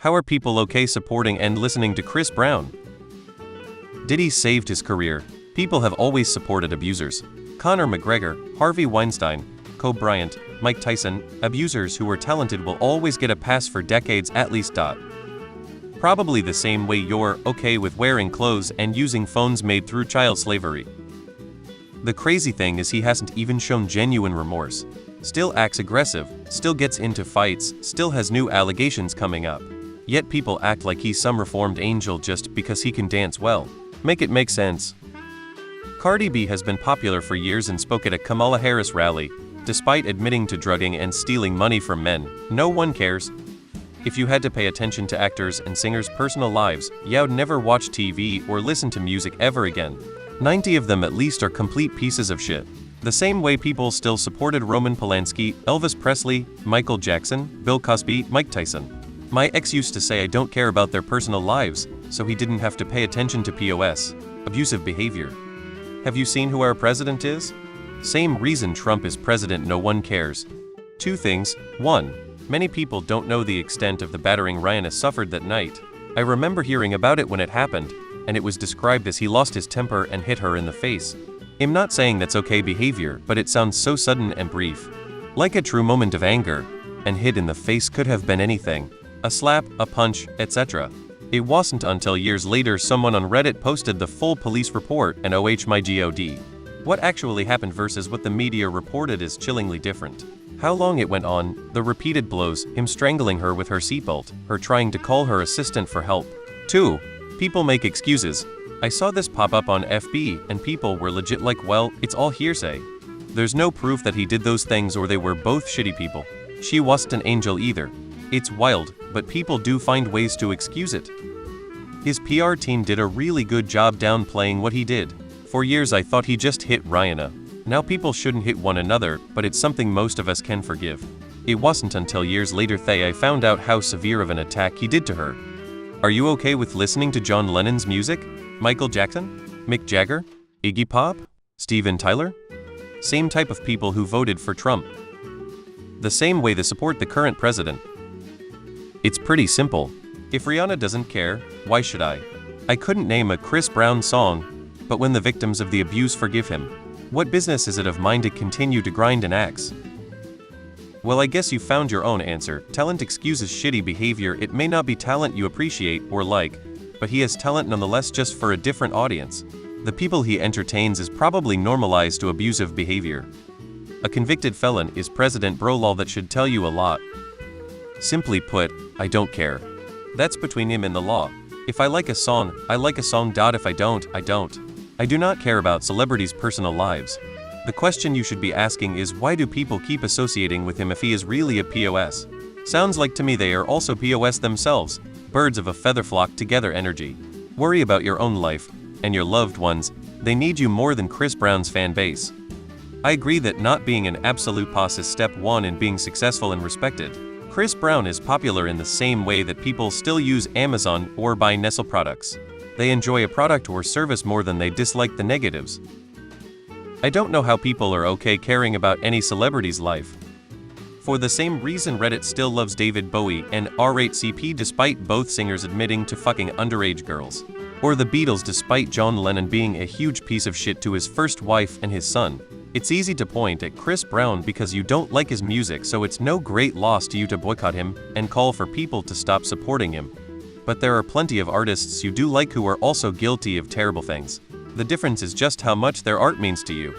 How are people okay supporting and listening to Chris Brown? Diddy saved his career. People have always supported abusers. Conor McGregor, Harvey Weinstein, Kobe Bryant, Mike Tyson, abusers who were talented will always get a pass for decades at least. Probably the same way you're okay with wearing clothes and using phones made through child slavery. The crazy thing is he hasn't even shown genuine remorse. Still acts aggressive, still gets into fights, still has new allegations coming up. Yet people act like he's some reformed angel just because he can dance well. Make it make sense. Cardi B has been popular for years and spoke at a Kamala Harris rally. Despite admitting to drugging and stealing money from men, no one cares. If you had to pay attention to actors and singers' personal lives, you'd never watch TV or listen to music ever again. 90 of them at least are complete pieces of shit. The same way people still supported Roman Polanski, Elvis Presley, Michael Jackson, Bill Cosby, Mike Tyson. My ex used to say I don't care about their personal lives, so he didn't have to pay attention to POS, abusive behavior. Have you seen who our president is? Same reason Trump is president, no one cares. Two things. One, many people don't know the extent of the battering Rihanna suffered that night. I remember hearing about it when it happened, and it was described as he lost his temper and hit her in the face. I'm not saying that's okay behavior, but it sounds so sudden and brief. Like a true moment of anger, and hit in the face could have been anything. A slap, a punch, etc. It wasn't until years later someone on Reddit posted the full police report and oh my god. What actually happened versus what the media reported is chillingly different. How long it went on, the repeated blows, him strangling her with her seatbelt, her trying to call her assistant for help. 2. People make excuses. I saw this pop up on FB and people were legit like, well, it's all hearsay. There's no proof that he did those things or they were both shitty people. She wasn't an angel either. It's wild, but people do find ways to excuse it. His PR team did a really good job downplaying what he did. For years I thought he just hit Rihanna. Now people shouldn't hit one another, but it's something most of us can forgive. It wasn't until years later I found out how severe of an attack he did to her. Are you okay with listening to John Lennon's music? Michael Jackson? Mick Jagger? Iggy Pop? Steven Tyler? Same type of people who voted for Trump. The same way they support the current president. It's pretty simple. If Rihanna doesn't care, why should I? I couldn't name a Chris Brown song, but when the victims of the abuse forgive him, what business is it of mine to continue to grind an axe? Well, I guess you found your own answer. Talent excuses shitty behavior. It may not be talent you appreciate or like, but he has talent nonetheless, just for a different audience. The people he entertains is probably normalized to abusive behavior. A convicted felon is President bro, lol, that should tell you a lot. Simply put, I don't care. That's between him and the law. If I like a song, I like a song. If I don't, I don't. I do not care about celebrities' personal lives. The question you should be asking is, why do people keep associating with him if he is really a POS? Sounds like to me they are also POS themselves. Birds of a feather flock together energy. Worry about your own life and your loved ones. They need you more than Chris Brown's fan base. I agree that not being an absolute boss is step one in being successful and respected. Chris Brown is popular in the same way that people still use Amazon or buy Nestle products. They enjoy a product or service more than they dislike the negatives. I don't know how people are okay caring about any celebrity's life. For the same reason Reddit still loves David Bowie and R8CP despite both singers admitting to fucking underage girls. Or the Beatles despite John Lennon being a huge piece of shit to his first wife and his son. It's easy to point at Chris Brown because you don't like his music, so it's no great loss to you to boycott him and call for people to stop supporting him. But there are plenty of artists you do like who are also guilty of terrible things. The difference is just how much their art means to you.